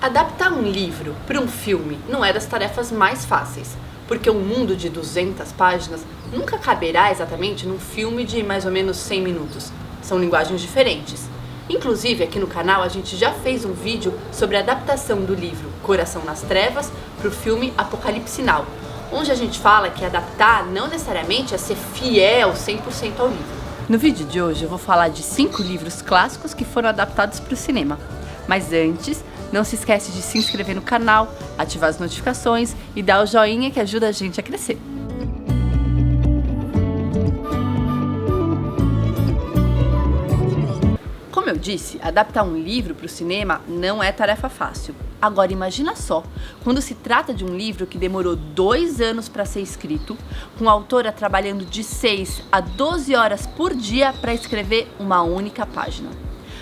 Adaptar um livro para um filme não é das tarefas mais fáceis, porque um mundo de 200 páginas nunca caberá exatamente num filme de mais ou menos 100 minutos. São linguagens diferentes. Inclusive, aqui no canal a gente já fez um vídeo sobre a adaptação do livro Coração nas Trevas para o filme Apocalipse Now, onde a gente fala que adaptar não necessariamente é ser fiel 100% ao livro. No vídeo de hoje eu vou falar de 5 livros clássicos que foram adaptados para o cinema. Mas antes, não se esquece de se inscrever no canal, ativar as notificações e dar o joinha que ajuda a gente a crescer. Como eu disse, adaptar um livro para o cinema não é tarefa fácil. Agora imagina só, quando se trata de um livro que demorou 2 anos para ser escrito, com a autora trabalhando de 6 a 12 horas por dia para escrever uma única página.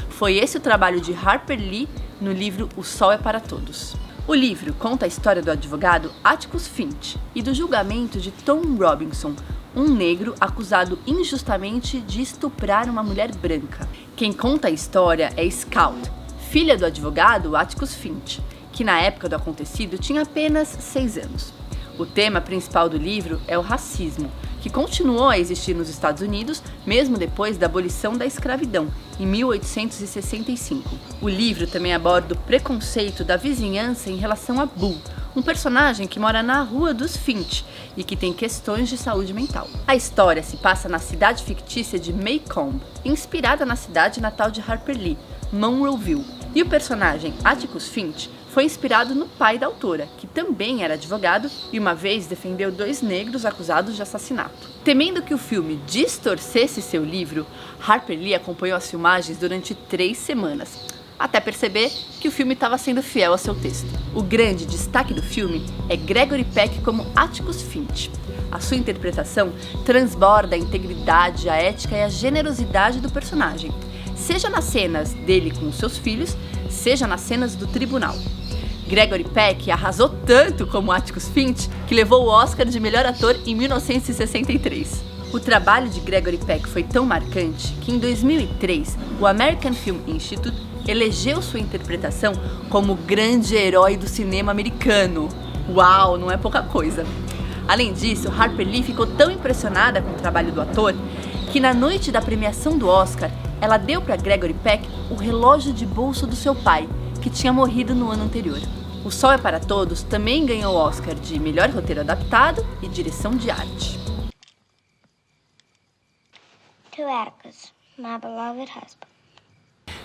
Foi esse o trabalho de Harper Lee no livro O Sol é para Todos. O livro conta a história do advogado Atticus Finch e do julgamento de Tom Robinson, um negro acusado injustamente de estuprar uma mulher branca. Quem conta a história é Scout, filha do advogado Atticus Finch, que na época do acontecido tinha apenas 6 anos. O tema principal do livro é o racismo, que continuou a existir nos Estados Unidos mesmo depois da abolição da escravidão, em 1865. O livro também aborda o preconceito da vizinhança em relação a Bull, um personagem que mora na rua dos Finch e que tem questões de saúde mental. A história se passa na cidade fictícia de Maycomb, inspirada na cidade natal de Harper Lee, Monroeville. E o personagem Atticus Finch foi inspirado no pai da autora, que também era advogado e uma vez defendeu 2 negros acusados de assassinato. Temendo que o filme distorcesse seu livro, Harper Lee acompanhou as filmagens durante 3 semanas, até perceber que o filme estava sendo fiel ao seu texto. O grande destaque do filme é Gregory Peck como Atticus Finch. A sua interpretação transborda a integridade, a ética e a generosidade do personagem, seja nas cenas dele com os seus filhos, seja nas cenas do tribunal. Gregory Peck arrasou tanto como Atticus Finch que levou o Oscar de melhor ator em 1963. O trabalho de Gregory Peck foi tão marcante que em 2003 o American Film Institute elegeu sua interpretação como o grande herói do cinema americano. Uau, não é pouca coisa! Além disso, Harper Lee ficou tão impressionada com o trabalho do ator que na noite da premiação do Oscar, ela deu para Gregory Peck o relógio de bolso do seu pai, que tinha morrido no ano anterior. O Sol é para Todos também ganhou o Oscar de melhor roteiro adaptado e direção de arte. To Atticus, my beloved husband.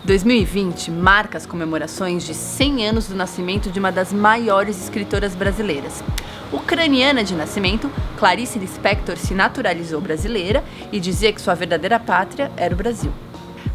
2020 marca as comemorações de 100 anos do nascimento de uma das maiores escritoras brasileiras. Ucraniana de nascimento, Clarice Lispector se naturalizou brasileira e dizia que sua verdadeira pátria era o Brasil.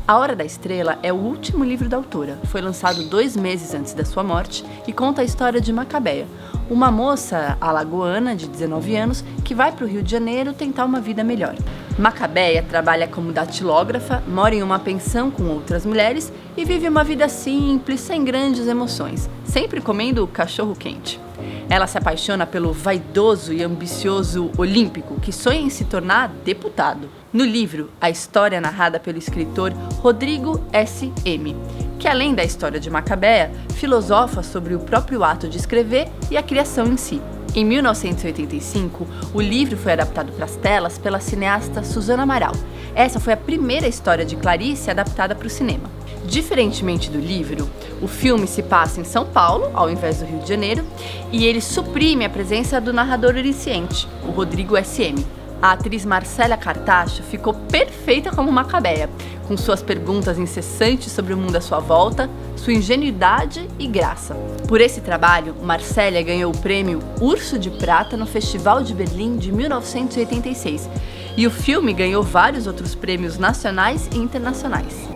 A Hora da Estrela é o último livro da autora. Foi lançado 2 meses antes da sua morte e conta a história de Macabeia, uma moça alagoana de 19 anos que vai para o Rio de Janeiro tentar uma vida melhor. Macabeia trabalha como datilógrafa, mora em uma pensão com outras mulheres e vive uma vida simples, sem grandes emoções, sempre comendo cachorro quente. Ela se apaixona pelo vaidoso e ambicioso olímpico que sonha em se tornar deputado. No livro, a história é narrada pelo escritor Rodrigo S.M., que além da história de Macabeia, filosofa sobre o próprio ato de escrever e a criação em si. Em 1985, o livro foi adaptado para as telas pela cineasta Suzana Amaral. Essa foi a primeira história de Clarice adaptada para o cinema. Diferentemente do livro, o filme se passa em São Paulo, ao invés do Rio de Janeiro, e ele suprime a presença do narrador onisciente, o Rodrigo S.M. A atriz Marcélia Cartacho ficou perfeita como Macabeia, com suas perguntas incessantes sobre o mundo à sua volta, sua ingenuidade e graça. Por esse trabalho, Marcélia ganhou o prêmio Urso de Prata no Festival de Berlim de 1986, e o filme ganhou vários outros prêmios nacionais e internacionais.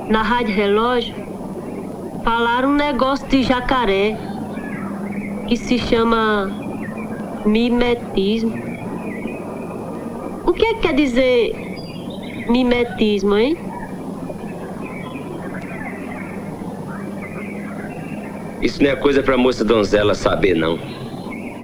Na Rádio Relógio, falaram um negócio de jacaré que se chama mimetismo. O que quer dizer mimetismo, hein? Isso não é coisa pra moça donzela saber, não.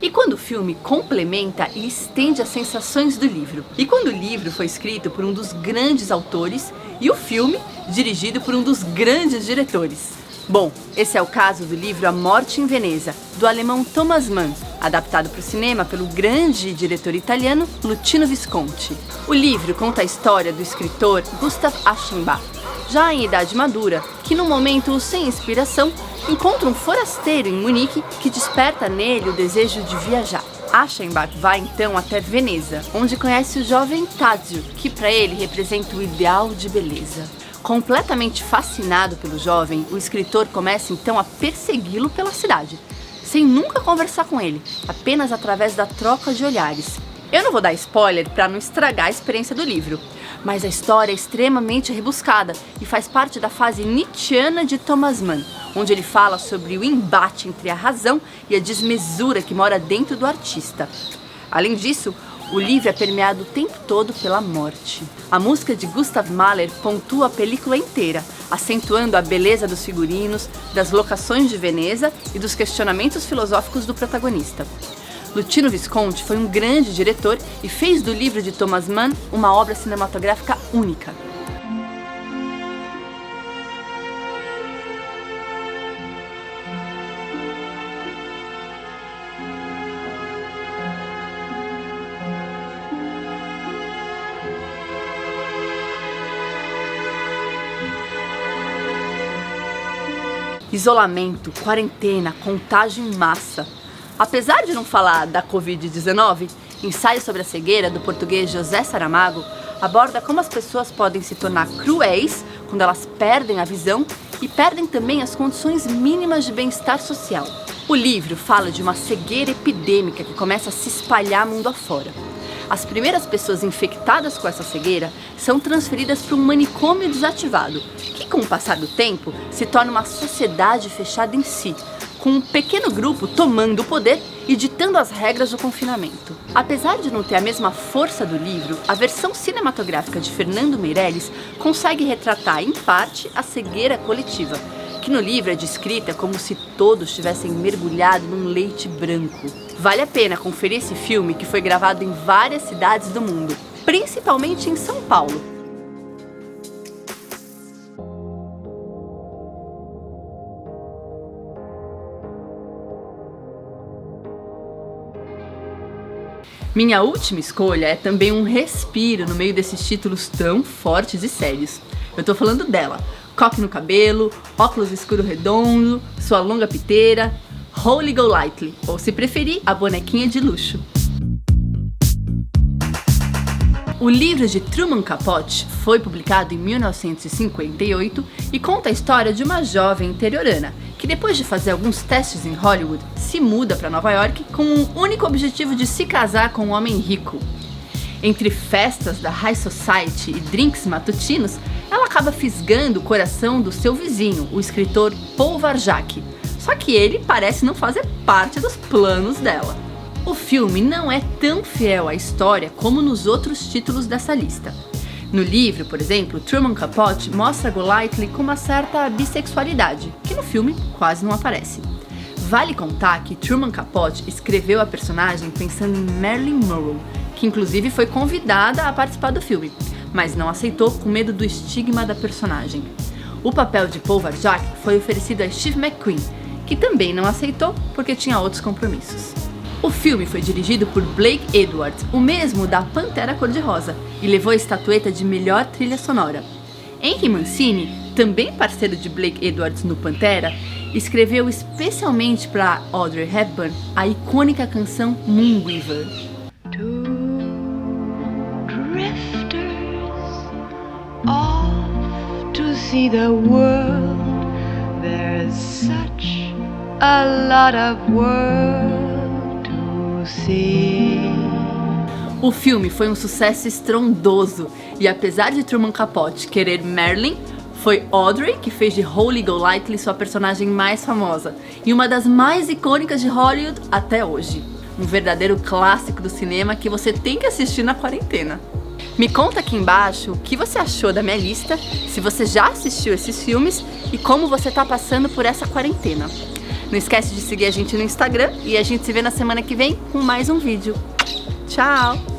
E quando o filme complementa e estende as sensações do livro. E quando o livro foi escrito por um dos grandes autores e o filme dirigido por um dos grandes diretores. Bom, esse é o caso do livro A Morte em Veneza, do alemão Thomas Mann, adaptado para o cinema pelo grande diretor italiano Luchino Visconti. O livro conta a história do escritor Gustav Aschenbach, já em idade madura, que num momento sem inspiração, encontra um forasteiro em Munique que desperta nele o desejo de viajar. Aschenbach vai então até Veneza, onde conhece o jovem Tadzio, que para ele representa o ideal de beleza. Completamente fascinado pelo jovem, o escritor começa então a persegui-lo pela cidade, sem nunca conversar com ele, apenas através da troca de olhares. Eu não vou dar spoiler para não estragar a experiência do livro, mas a história é extremamente rebuscada e faz parte da fase nietzschiana de Thomas Mann, onde ele fala sobre o embate entre a razão e a desmesura que mora dentro do artista. Além disso, o livro é permeado o tempo todo pela morte. A música de Gustav Mahler pontua a película inteira, acentuando a beleza dos figurinos, das locações de Veneza e dos questionamentos filosóficos do protagonista. Luchino Visconti foi um grande diretor e fez do livro de Thomas Mann uma obra cinematográfica única. Isolamento, quarentena, contágio em massa. Apesar de não falar da Covid-19, Ensaio sobre a Cegueira, do português José Saramago, aborda como as pessoas podem se tornar cruéis quando elas perdem a visão e perdem também as condições mínimas de bem-estar social. O livro fala de uma cegueira epidêmica que começa a se espalhar mundo afora. As primeiras pessoas infectadas com essa cegueira são transferidas para um manicômio desativado, que com o passar do tempo se torna uma sociedade fechada em si, com um pequeno grupo tomando o poder e ditando as regras do confinamento. Apesar de não ter a mesma força do livro, a versão cinematográfica de Fernando Meirelles consegue retratar, em parte, a cegueira coletiva, que no livro é descrita como se todos tivessem mergulhado num leite branco. Vale a pena conferir esse filme, que foi gravado em várias cidades do mundo, principalmente em São Paulo. Minha última escolha é também um respiro no meio desses títulos tão fortes e sérios. Eu tô falando dela: Coque no Cabelo, Óculos Escuro Redondo, Sua Longa Piteira, Holy Golightly, ou se preferir, A Bonequinha de Luxo. O livro de Truman Capote foi publicado em 1958 e conta a história de uma jovem interiorana que, depois de fazer alguns testes em Hollywood, se muda para Nova York com o único objetivo de se casar com um homem rico. Entre festas da High Society e drinks matutinos, ela acaba fisgando o coração do seu vizinho, o escritor Paul Varjak. Só que ele parece não fazer parte dos planos dela. O filme não é tão fiel à história como nos outros títulos dessa lista. No livro, por exemplo, Truman Capote mostra Golightly com uma certa bissexualidade, que no filme quase não aparece. Vale contar que Truman Capote escreveu a personagem pensando em Marilyn Monroe, que inclusive foi convidada a participar do filme, mas não aceitou com medo do estigma da personagem. O papel de Paul Varjak foi oferecido a Steve McQueen, que também não aceitou porque tinha outros compromissos. O filme foi dirigido por Blake Edwards, o mesmo da Pantera Cor-de-Rosa, e levou a estatueta de melhor trilha sonora. Henry Mancini, também parceiro de Blake Edwards no Pantera, escreveu especialmente para Audrey Hepburn a icônica canção Moonweaver. See the world, there's such a lot of world to see. O filme foi um sucesso estrondoso e, apesar de Truman Capote querer Marilyn, foi Audrey que fez de Holy Golightly sua personagem mais famosa e uma das mais icônicas de Hollywood até hoje. Um verdadeiro clássico do cinema que você tem que assistir na quarentena. Me conta aqui embaixo o que você achou da minha lista, se você já assistiu esses filmes e como você tá passando por essa quarentena. Não esquece de seguir a gente no Instagram e a gente se vê na semana que vem com mais um vídeo. Tchau!